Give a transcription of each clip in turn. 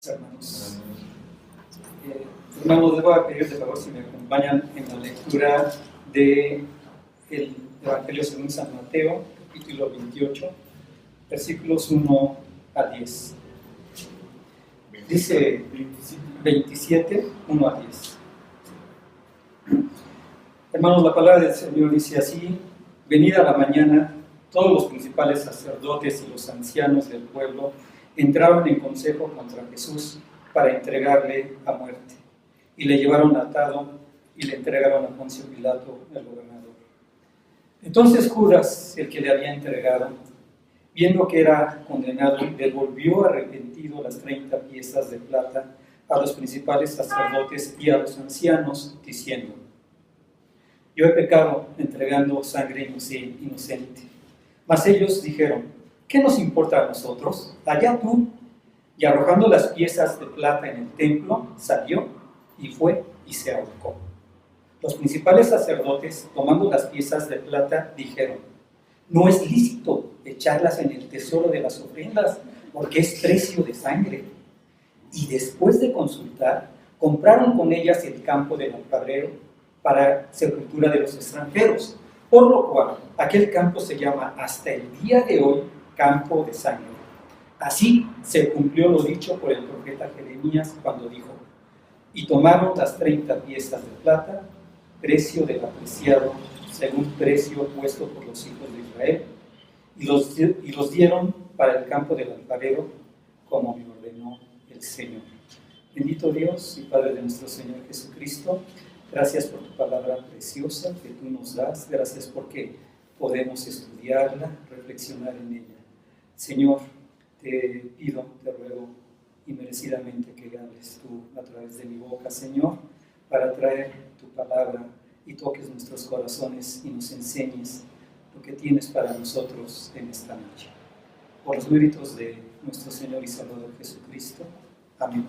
Hermanos. Hermanos, les voy a pedir de favor si me acompañan en la lectura del Evangelio según San Mateo, capítulo 28, versículos 1 a 10. Dice 27, 1 a 10. Hermanos, la palabra del Señor dice así: venida la mañana, todos los principales sacerdotes y los ancianos del pueblo entraron en consejo contra Jesús para entregarle a muerte, y le llevaron atado y le entregaron a Poncio Pilato, el gobernador. Entonces Judas, el que le había entregado, viendo que era condenado, devolvió arrepentido las 30 piezas de plata a los principales sacerdotes y a los ancianos, diciendo: yo he pecado entregando sangre inocente. Mas ellos dijeron: ¿qué nos importa a nosotros? Allá tú. Y arrojando las piezas de plata en el templo, salió y fue y se ahorcó. Los principales sacerdotes, tomando las piezas de plata, dijeron: no es lícito echarlas en el tesoro de las ofrendas, porque es precio de sangre. Y después de consultar, compraron con ellas el campo del alfarero para sepultura de los extranjeros, por lo cual aquel campo se llama hasta el día de hoy campo de sangre. Así se cumplió lo dicho por el profeta Jeremías cuando dijo: y tomaron las 30 piezas de plata, precio del apreciado, según precio puesto por los hijos de Israel, y los dieron para el campo del alfarero, como me ordenó el Señor. Bendito Dios y Padre de nuestro Señor Jesucristo, gracias por tu palabra preciosa que tú nos das, gracias porque podemos estudiarla, reflexionar en ella. Señor, te pido, te ruego inmerecidamente que hables tú a través de mi boca, Señor, para traer tu palabra y toques nuestros corazones y nos enseñes lo que tienes para nosotros en esta noche. Por los méritos de nuestro Señor y Salvador Jesucristo. Amén.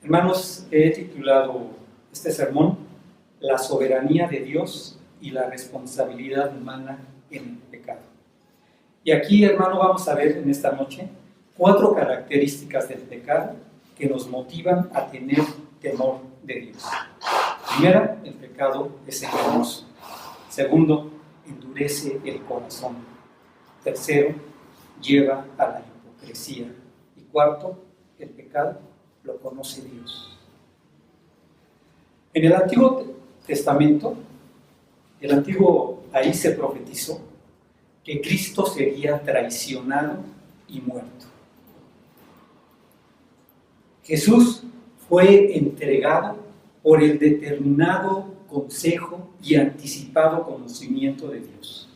Hermanos, he titulado este sermón: la soberanía de Dios y la responsabilidad humana en el pecado. Y aquí, hermano, vamos a ver en esta noche 4 características del pecado que nos motivan a tener temor de Dios. Primera, el pecado es engañoso. Segundo, endurece el corazón. Tercero, lleva a la hipocresía. Y cuarto, el pecado lo conoce Dios. En el Antiguo Testamento, ahí se profetizó que Cristo sería traicionado y muerto. Jesús fue entregado por el determinado consejo y anticipado conocimiento de Dios.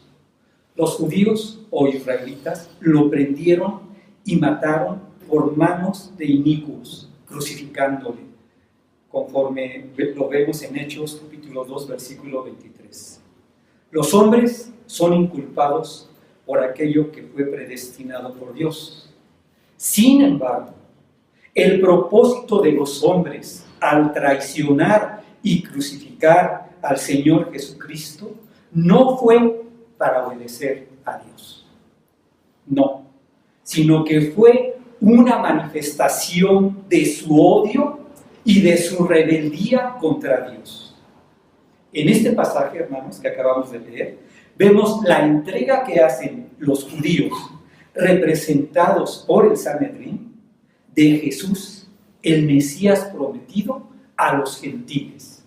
Los judíos o israelitas lo prendieron y mataron por manos de inicuos, crucificándole, conforme lo vemos en Hechos capítulo 2, versículo 23. Los hombres son inculpados por aquello que fue predestinado por Dios. Sin embargo, el propósito de los hombres al traicionar y crucificar al Señor Jesucristo no fue para obedecer a Dios. No, sino que fue una manifestación de su odio y de su rebeldía contra Dios. En este pasaje, hermanos, que acabamos de leer, vemos la entrega que hacen los judíos, representados por el Sanedrín, de Jesús, el Mesías prometido, a los gentiles.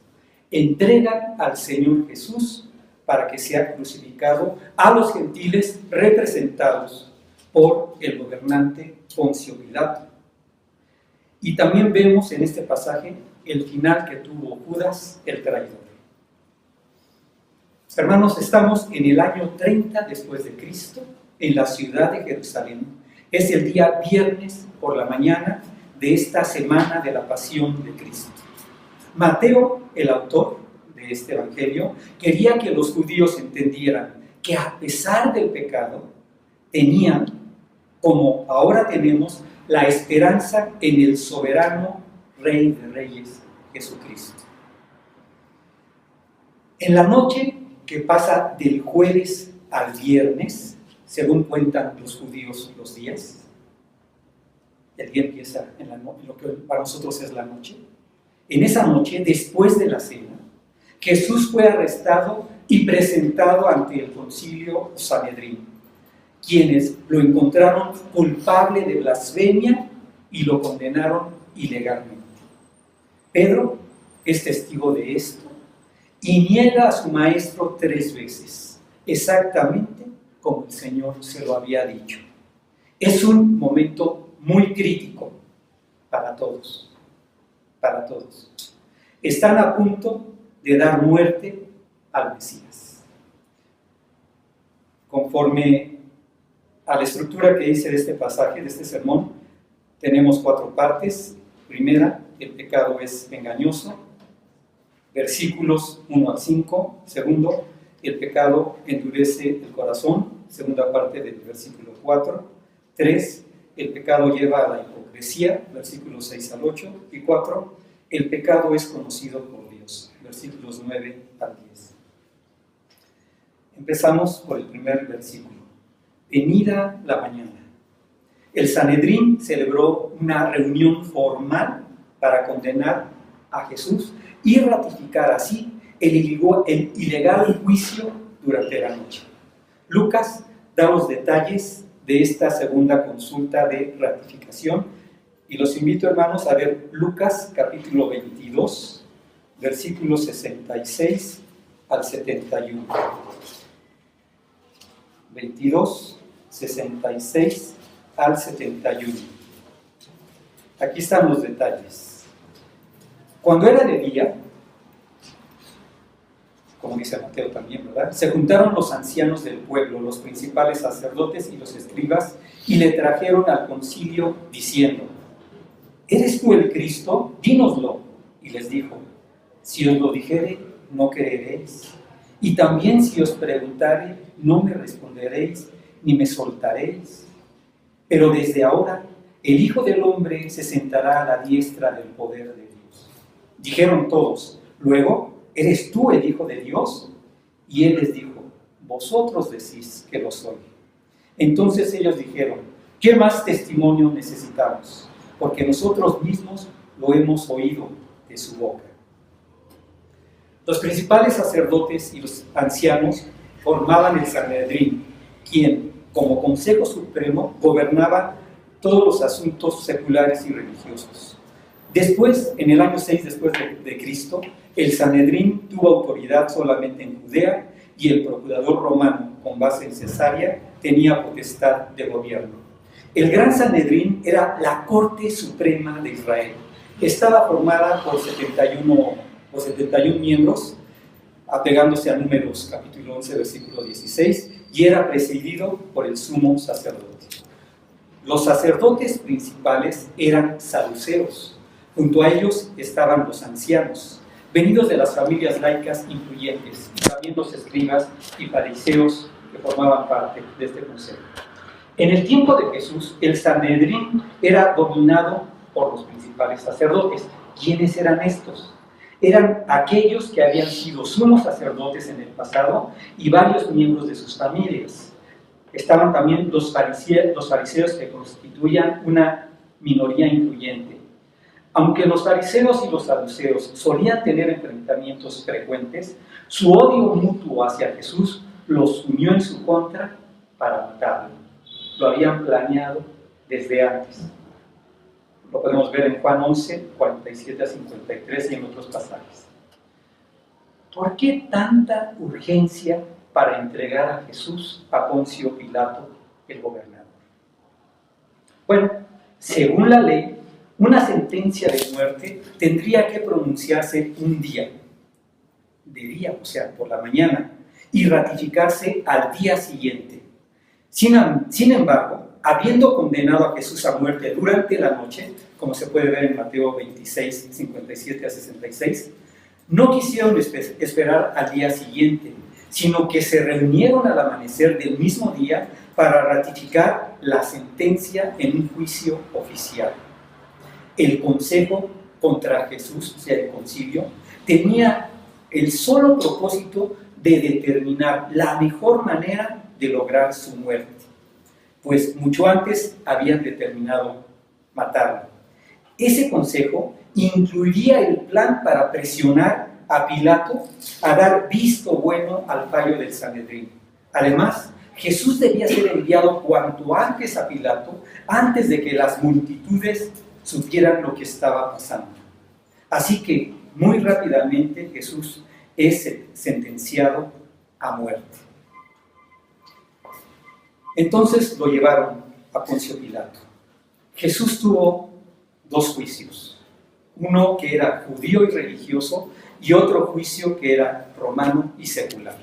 Entregan al Señor Jesús para que sea crucificado a los gentiles representados por el gobernante Poncio Pilato. Y también vemos en este pasaje el final que tuvo Judas, el traidor. Hermanos, estamos en el año 30 después de Cristo, en la ciudad de Jerusalén. Es el día viernes por la mañana de esta semana de la pasión de Cristo. Mateo, el autor de este evangelio, quería que los judíos entendieran que a pesar del pecado, tenían, como ahora tenemos, la esperanza en el soberano Rey de Reyes, Jesucristo. En la noche que pasa del jueves al viernes, según cuentan los judíos los días, El día empieza en lo que para nosotros es la noche. En esa noche, después de la cena, Jesús fue arrestado y presentado ante el concilio Sanedrín, quienes lo encontraron culpable de blasfemia y lo condenaron ilegalmente. Pedro es testigo de esto y niega a su maestro 3 veces, exactamente como el Señor se lo había dicho. Es un momento muy crítico para todos, para todos. Están a punto de dar muerte al Mesías. Conforme a la estructura que dice de este pasaje, de este sermón, tenemos 4 partes. Primera, el pecado es engañoso. Versículos 1 al 5. Segundo, el pecado endurece el corazón. Segunda parte del versículo 4. 3, el pecado lleva a la hipocresía. Versículos 6 al 8. Y 4, el pecado es conocido por Dios. Versículos 9 al 10. Empezamos por el primer versículo. Venida la mañana. El Sanedrín celebró una reunión formal para condenar a Jesús y ratificar así el ilegal juicio durante la noche. Lucas da los detalles de esta segunda consulta de ratificación y los invito, hermanos, a ver Lucas capítulo 22, versículos 66 al 71. 22, 66 al 71. Aquí están los detalles. Cuando era de día, como dice Mateo también, ¿verdad?, se juntaron los ancianos del pueblo, los principales sacerdotes y los escribas, y le trajeron al concilio diciendo: ¿eres tú el Cristo? Dínoslo. Y les dijo: si os lo dijere, no creeréis, y también si os preguntare, no me responderéis, ni me soltaréis. Pero desde ahora, el Hijo del Hombre se sentará a la diestra del poder de Dios. Dijeron todos: luego, ¿eres tú el Hijo de Dios? Y él les dijo: vosotros decís que lo soy. Entonces ellos dijeron: ¿qué más testimonio necesitamos? Porque nosotros mismos lo hemos oído de su boca. Los principales sacerdotes y los ancianos formaban el Sanedrín, quien, como Consejo Supremo, gobernaba todos los asuntos seculares y religiosos. Después, en el año 6 después de Cristo, el Sanedrín tuvo autoridad solamente en Judea y el procurador romano, con base en Cesarea, tenía potestad de gobierno. El Gran Sanedrín era la Corte Suprema de Israel. Estaba formada por 71 miembros, apegándose a Números capítulo 11, versículo 16, y era presidido por el sumo sacerdote. Los sacerdotes principales eran saduceos. Junto a ellos estaban los ancianos, venidos de las familias laicas influyentes, y también los escribas y fariseos que formaban parte de este consejo. En el tiempo de Jesús, el Sanedrín era dominado por los principales sacerdotes. ¿Quiénes eran estos? Eran aquellos que habían sido sumos sacerdotes en el pasado y varios miembros de sus familias. Estaban también los fariseos que constituían una minoría influyente. Aunque los fariseos y los saduceos solían tener enfrentamientos frecuentes, su odio mutuo hacia Jesús los unió en su contra para matarlo. Lo habían planeado desde antes. Lo podemos ver en Juan 11, 47 a 53 y en otros pasajes. ¿Por qué tanta urgencia para entregar a Jesús a Poncio Pilato, el gobernador? Bueno, según la ley, una sentencia de muerte tendría que pronunciarse un día, o sea, por la mañana, y ratificarse al día siguiente. Sin embargo, habiendo condenado a Jesús a muerte durante la noche, como se puede ver en Mateo 26, 57 a 66, no quisieron esperar al día siguiente, sino que se reunieron al amanecer del mismo día para ratificar la sentencia en un juicio oficial. El consejo contra Jesús, o sea, el concilio, tenía el solo propósito de determinar la mejor manera de lograr su muerte, pues mucho antes habían determinado matarlo. Ese consejo incluiría el plan para presionar a Pilato a dar visto bueno al fallo del Sanedrín. Además, Jesús debía ser enviado cuanto antes a Pilato, antes de que las multitudes supieran lo que estaba pasando. Así que, muy rápidamente, Jesús es sentenciado a muerte. Entonces lo llevaron a Poncio Pilato. Jesús tuvo dos juicios, uno que era judío y religioso y otro juicio que era romano y secular.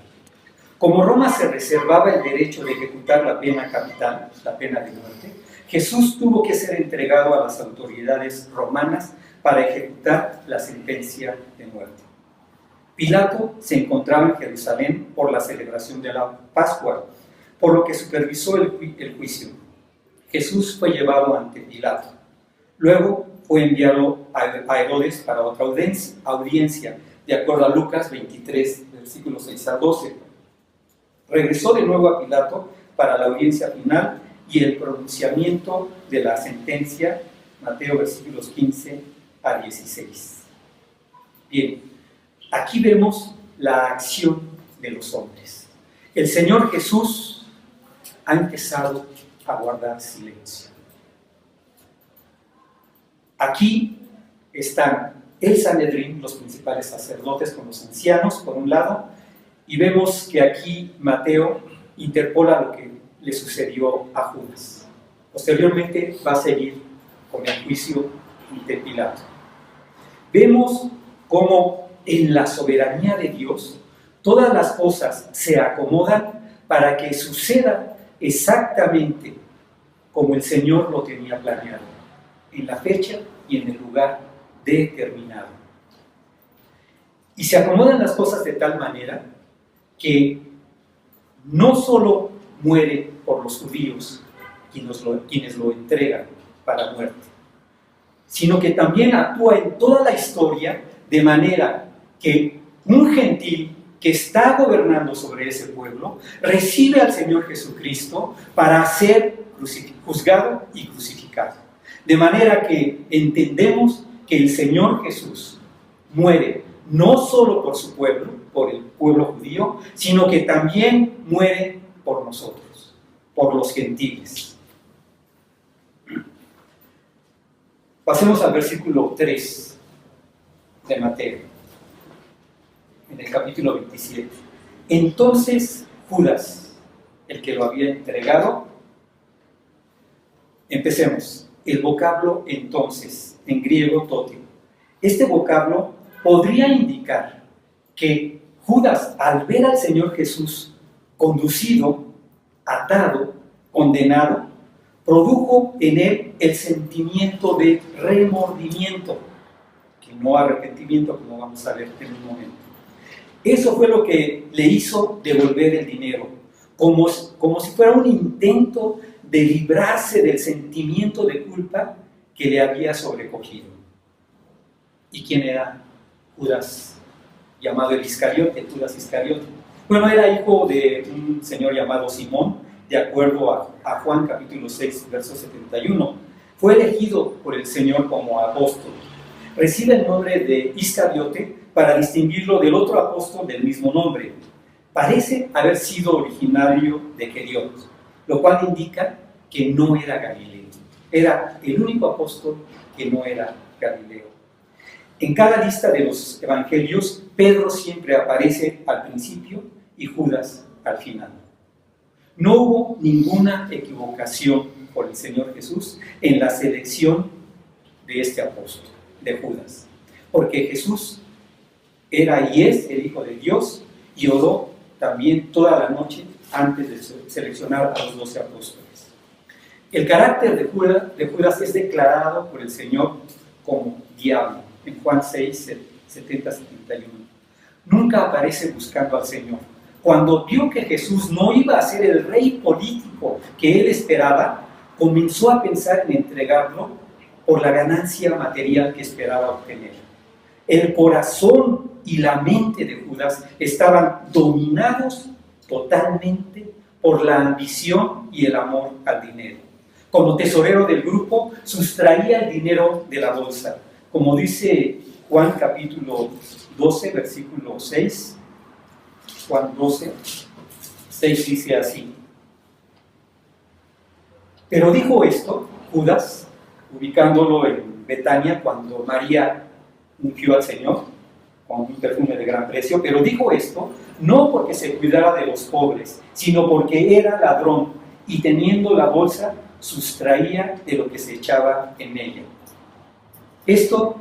Como Roma se reservaba el derecho de ejecutar la pena capital, la pena de muerte, Jesús tuvo que ser entregado a las autoridades romanas para ejecutar la sentencia de muerte. Pilato se encontraba en Jerusalén por la celebración de la Pascua, por lo que supervisó el juicio. Jesús fue llevado ante Pilato. Luego fue enviado a Herodes para otra audiencia, de acuerdo a Lucas 23, versículos 6 al 12. Regresó de nuevo a Pilato para la audiencia final y el pronunciamiento de la sentencia, Mateo versículos 15 a 16. Bien, aquí vemos la acción de los hombres. El Señor Jesús ha empezado a guardar silencio. Aquí están el Sanedrín, los principales sacerdotes con los ancianos, por un lado, y vemos que aquí Mateo interpola lo que le sucedió a Judas. Posteriormente va a seguir con el juicio de Pilato. Vemos cómo en la soberanía de Dios todas las cosas se acomodan para que suceda exactamente como el Señor lo tenía planeado, en la fecha y en el lugar determinado. Y se acomodan las cosas de tal manera que no solo muere por los judíos quienes lo entregan para muerte, sino que también actúa en toda la historia de manera que un gentil que está gobernando sobre ese pueblo recibe al Señor Jesucristo para ser juzgado y crucificado. De manera que entendemos que el Señor Jesús muere no solo por su pueblo, por el pueblo judío, sino que también muere por nosotros, por los gentiles. Pasemos al versículo 3 de Mateo, en el capítulo 27. Entonces Judas, el que lo había entregado, empecemos. El vocablo entonces, en griego totio. Este vocablo podría indicar que Judas, al ver al Señor Jesús conducido, atado, condenado, produjo en él el sentimiento de remordimiento, que no arrepentimiento, como vamos a ver en un momento. Eso fue lo que le hizo devolver el dinero, como si fuera un intento de librarse del sentimiento de culpa que le había sobrecogido. ¿Y quién era Judas, llamado el Iscariote, Judas Iscariote? Bueno, era hijo de un señor llamado Simón, de acuerdo a Juan capítulo 6, verso 71. Fue elegido por el Señor como apóstol. Recibe el nombre de Iscariote para distinguirlo del otro apóstol del mismo nombre. Parece haber sido originario de Geriot, lo cual indica que no era Galileo. Era el único apóstol que no era Galileo. En cada lista de los evangelios, Pedro siempre aparece al principio y Judas al final. No hubo ninguna equivocación por el Señor Jesús en la selección de este apóstol, de Judas, porque Jesús era y es el Hijo de Dios y oró también toda la noche antes de seleccionar a los 12 apóstoles. El carácter de Judas es declarado por el Señor como diablo, en Juan 6, 70-71. Nunca aparece buscando al Señor. Cuando vio que Jesús no iba a ser el rey político que él esperaba, comenzó a pensar en entregarlo por la ganancia material que esperaba obtener. El corazón y la mente de Judas estaban dominados totalmente por la ambición y el amor al dinero. Como tesorero del grupo, sustraía el dinero de la bolsa. Como dice Juan capítulo 12, versículo 6, Juan 12, 6 dice así: pero dijo esto Judas, ubicándolo en Betania, cuando María ungió al Señor con un perfume de gran precio, pero dijo esto no porque se cuidara de los pobres, sino porque era ladrón y teniendo la bolsa sustraía de lo que se echaba en ella. Esto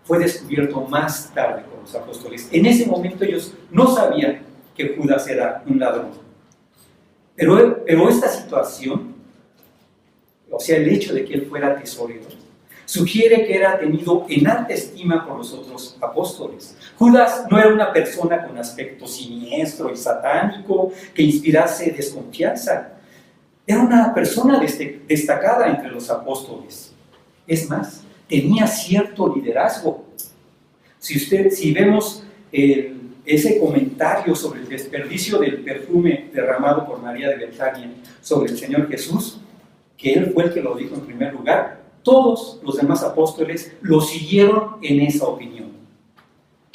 fue descubierto más tarde por los apóstoles. En ese momento ellos no sabían que Judas era un ladrón. Pero esta situación, o sea, el hecho de que él fuera tesorero, sugiere que era tenido en alta estima por los otros apóstoles. Judas no era una persona con aspecto siniestro y satánico que inspirase desconfianza. Era una persona destacada entre los apóstoles. Es más, tenía cierto liderazgo. Si vemos ese comentario sobre el desperdicio del perfume derramado por María de Betania sobre el Señor Jesús, que él fue el que lo dijo en primer lugar, todos los demás apóstoles lo siguieron en esa opinión.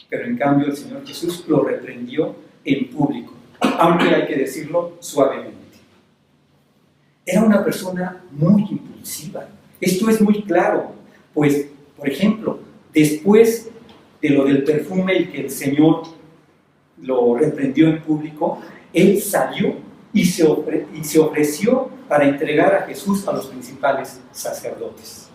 Pero en cambio el Señor Jesús lo reprendió en público, aunque hay que decirlo suavemente. Era una persona muy impulsiva. Esto es muy claro, pues, por ejemplo, después de lo del perfume y que el Señor lo reprendió en público, él salió y se ofreció para entregar a Jesús a los principales sacerdotes.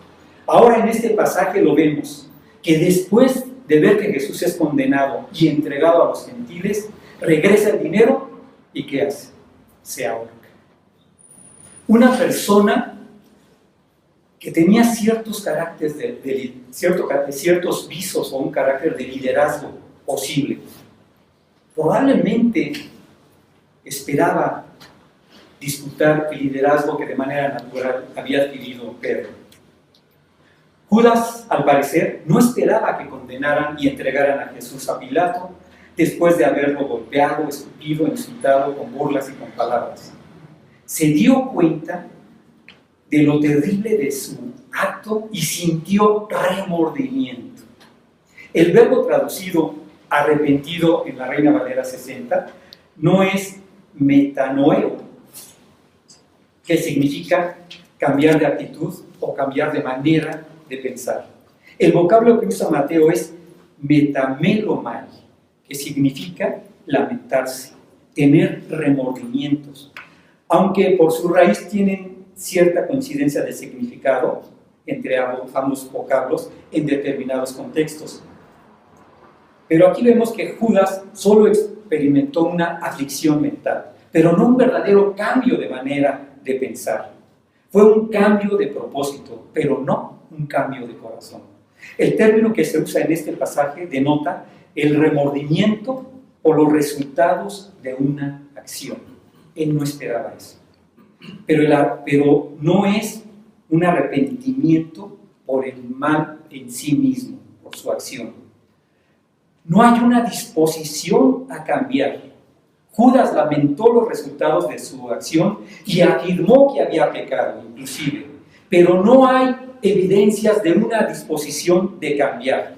Ahora en este pasaje lo vemos, que después de ver que Jesús es condenado y entregado a los gentiles, regresa el dinero y ¿qué hace? Se ahorca. Una persona que tenía ciertos caracteres ciertos visos o un carácter de liderazgo posible, probablemente esperaba disputar el liderazgo que de manera natural había adquirido Pedro. Judas, al parecer, no esperaba que condenaran y entregaran a Jesús a Pilato después de haberlo golpeado, escupido, insultado con burlas y con palabras. Se dio cuenta de lo terrible de su acto y sintió remordimiento. El verbo traducido arrepentido en la Reina Valera 60 no es metanoeo, que significa cambiar de actitud o cambiar de manera de pensar. El vocablo que usa Mateo es metamelomai, que significa lamentarse, tener remordimientos, aunque por su raíz tienen cierta coincidencia de significado entre ambos vocablos en determinados contextos. Pero aquí vemos que Judas solo experimentó una aflicción mental, pero no un verdadero cambio de manera de pensar. Fue un cambio de propósito, pero no un cambio de corazón. El término que se usa en este pasaje denota el remordimiento por los resultados de una acción. Él no esperaba eso. Pero no es un arrepentimiento por el mal en sí mismo, por su acción. No hay una disposición a cambiar. Judas lamentó los resultados de su acción y afirmó que había pecado, inclusive, pero no hay evidencias de una disposición de cambiar.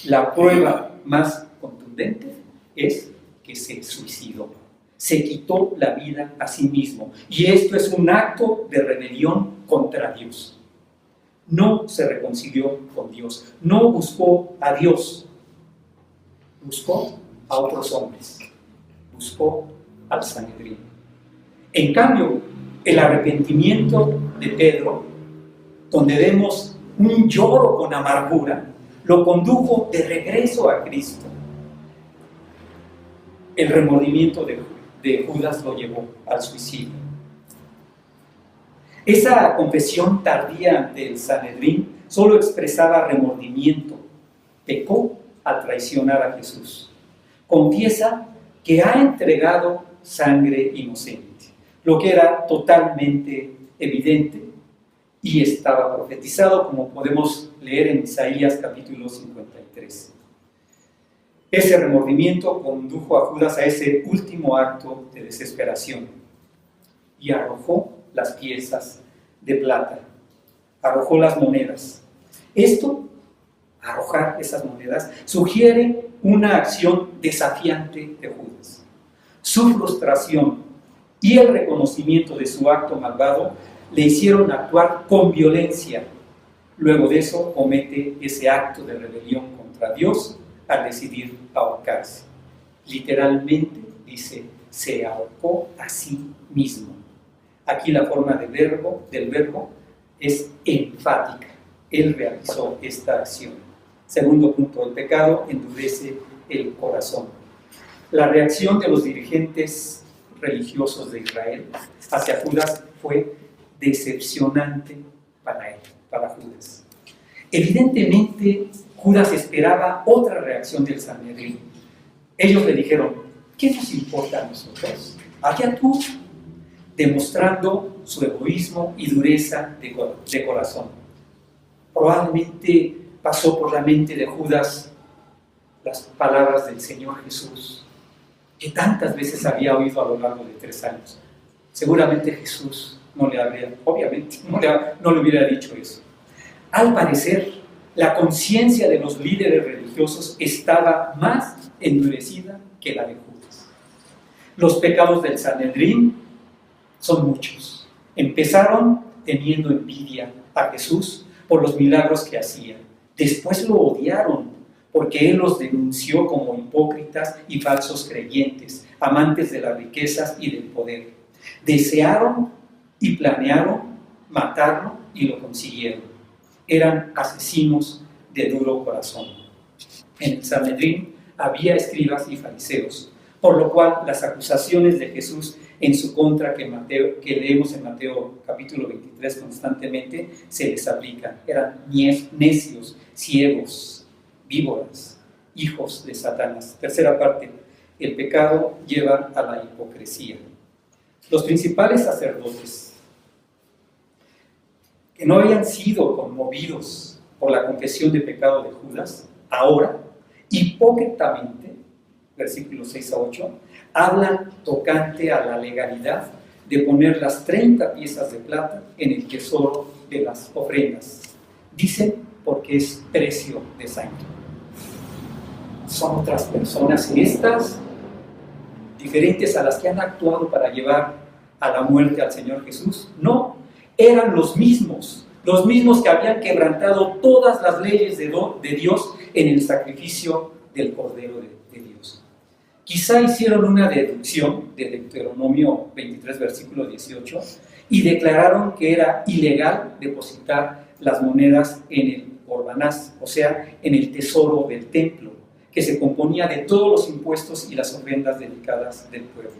La prueba más contundente es que se suicidó, se quitó la vida a sí mismo, y esto es un acto de rebelión contra Dios. No se reconcilió con Dios, no buscó a Dios, buscó a otros hombres, buscó al Sanedrín. En cambio, el arrepentimiento de Pedro, donde vemos un lloro con amargura, lo condujo de regreso a Cristo. El remordimiento de Judas lo llevó al suicidio. Esa confesión tardía ante el Sanedrín solo expresaba remordimiento. Pecó al traicionar a Jesús. Confiesa que ha entregado sangre inocente, lo que era totalmente evidente y estaba profetizado, como podemos leer en Isaías capítulo 53. Ese remordimiento condujo a Judas a ese último acto de desesperación y arrojó las piezas de plata. Arrojó las monedas. Esto, arrojar esas monedas, sugiere una acción desafiante de Judas. Su frustración y el reconocimiento de su acto malvado le hicieron actuar con violencia. Luego de eso comete ese acto de rebelión contra Dios al decidir ahorcarse. Literalmente dice, se ahorcó a sí mismo. Aquí la forma del verbo es enfática. Él realizó esta acción. Segundo punto, el pecado endurece el corazón. La reacción de los dirigentes religiosos de Israel hacia Judas fue decepcionante para él, para Judas. Evidentemente, Judas esperaba otra reacción del Sanedrín. Ellos le dijeron, ¿qué nos importa a nosotros? Allá tú, demostrando su egoísmo y dureza de corazón. Probablemente pasó por la mente de Judas las palabras del Señor Jesús, que tantas veces había oído a lo largo de 3 años. Seguramente Jesús no le hubiera dicho eso. Al parecer, la conciencia de los líderes religiosos estaba más endurecida que la de Judas. Los pecados del Sanedrín son muchos. Empezaron teniendo envidia a Jesús por los milagros que hacía. Después lo odiaron porque él los denunció como hipócritas y falsos creyentes, amantes de las riquezas y del poder. Desearon y planearon matarlo y lo consiguieron. Eran asesinos de duro corazón. En el Sanedrín había escribas y fariseos, por lo cual las acusaciones de Jesús en su contra que leemos en Mateo capítulo 23 constantemente se les aplican. Eran necios, ciegos, víboras, hijos de Satanás. Tercera parte, el pecado lleva a la hipocresía. Los principales sacerdotes, que no habían sido conmovidos por la confesión de pecado de Judas, ahora, hipócritamente, versículos 6 a 8, hablan tocante a la legalidad de poner las 30 piezas de plata en el tesoro de las ofrendas. Dicen porque es precio de sangre. Son otras personas estas, diferentes a las que han actuado para llevar a la muerte al Señor Jesús. No, eran los mismos que habían quebrantado todas las leyes de Dios en el sacrificio del Cordero de Dios. Quizá hicieron una deducción de Deuteronomio 23, versículo 18, y declararon que era ilegal depositar las monedas en el Corbanás, o sea, en el tesoro del templo, que se componía de todos los impuestos y las ofrendas dedicadas del pueblo.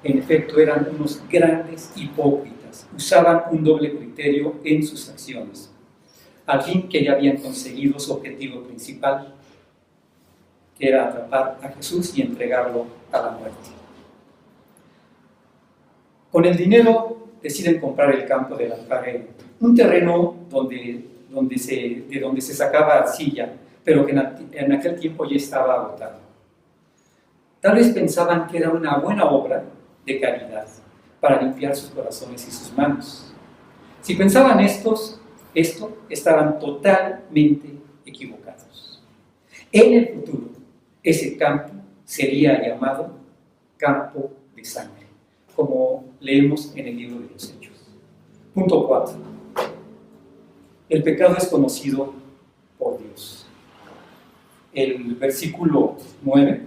En efecto, eran unos grandes hipócritas, usaban un doble criterio en sus acciones, al fin que ya habían conseguido su objetivo principal, que era atrapar a Jesús y entregarlo a la muerte. Con el dinero deciden comprar el campo del alfarero, un terreno de donde se sacaba arcilla, pero que en aquel tiempo ya estaba agotado. Tal vez pensaban que era una buena obra de caridad para limpiar sus corazones y sus manos. Si pensaban esto, estaban totalmente equivocados. En el futuro, ese campo sería llamado campo de sangre, como leemos en el libro de los Hechos. Punto 4. El pecado es conocido por Dios. El versículo 9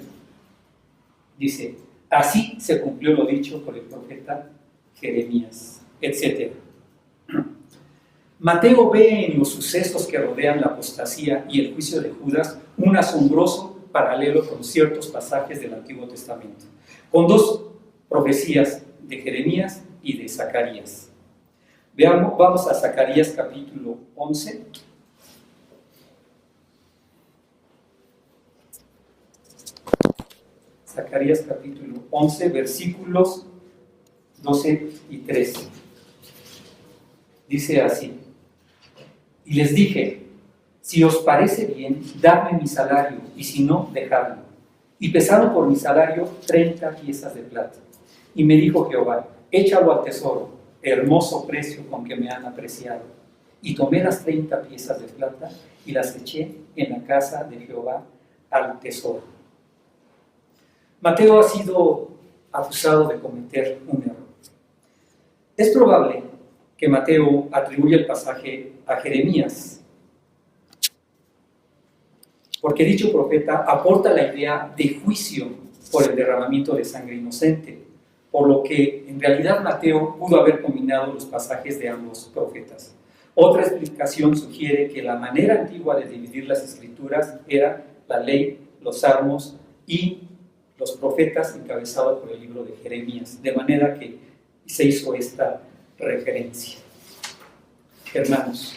dice: así se cumplió lo dicho por el profeta Jeremías, etc. Mateo ve en los sucesos que rodean la apostasía y el juicio de Judas un asombroso paralelo con ciertos pasajes del Antiguo Testamento, con 2 profecías de Jeremías y de Zacarías. Vamos a Zacarías capítulo 11. Zacarías capítulo 11, versículos 12 y 13. Dice así: y les dije, si os parece bien, dadme mi salario, y si no, dejadlo. Y pesaron por mi salario 30 piezas de plata. Y me dijo Jehová, échalo al tesoro, hermoso precio con que me han apreciado. Y tomé las 30 piezas de plata y las eché en la casa de Jehová al tesoro. Mateo ha sido acusado de cometer un error. Es probable que Mateo atribuya el pasaje a Jeremías, porque dicho profeta aporta la idea de juicio por el derramamiento de sangre inocente, por lo que en realidad Mateo pudo haber combinado los pasajes de ambos profetas. Otra explicación sugiere que la manera antigua de dividir las escrituras era la ley, los salmos y los profetas, encabezado por el libro de Jeremías, de manera que se hizo esta referencia. Hermanos,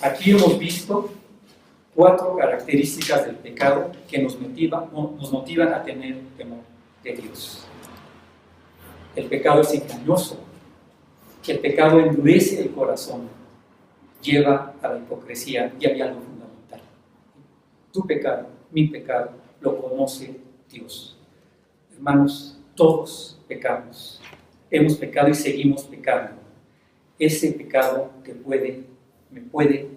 aquí hemos visto 4 características del pecado que nos motivan a tener temor de Dios. El pecado es engañoso, el pecado endurece el corazón, lleva a la hipocresía, y hay algo fundamental. Tu pecado, mi pecado, lo conoce Dios. Hermanos, todos pecamos, hemos pecado y seguimos pecando. Ese pecado me puede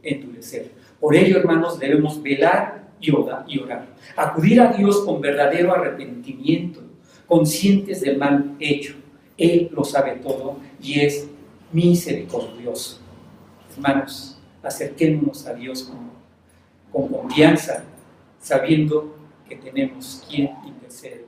endurecer. Por ello, hermanos, debemos velar y orar. Acudir a Dios con verdadero arrepentimiento, conscientes del mal hecho. Él lo sabe todo y es misericordioso. Hermanos, acerquémonos a Dios con confianza, sabiendo que tenemos quien intercede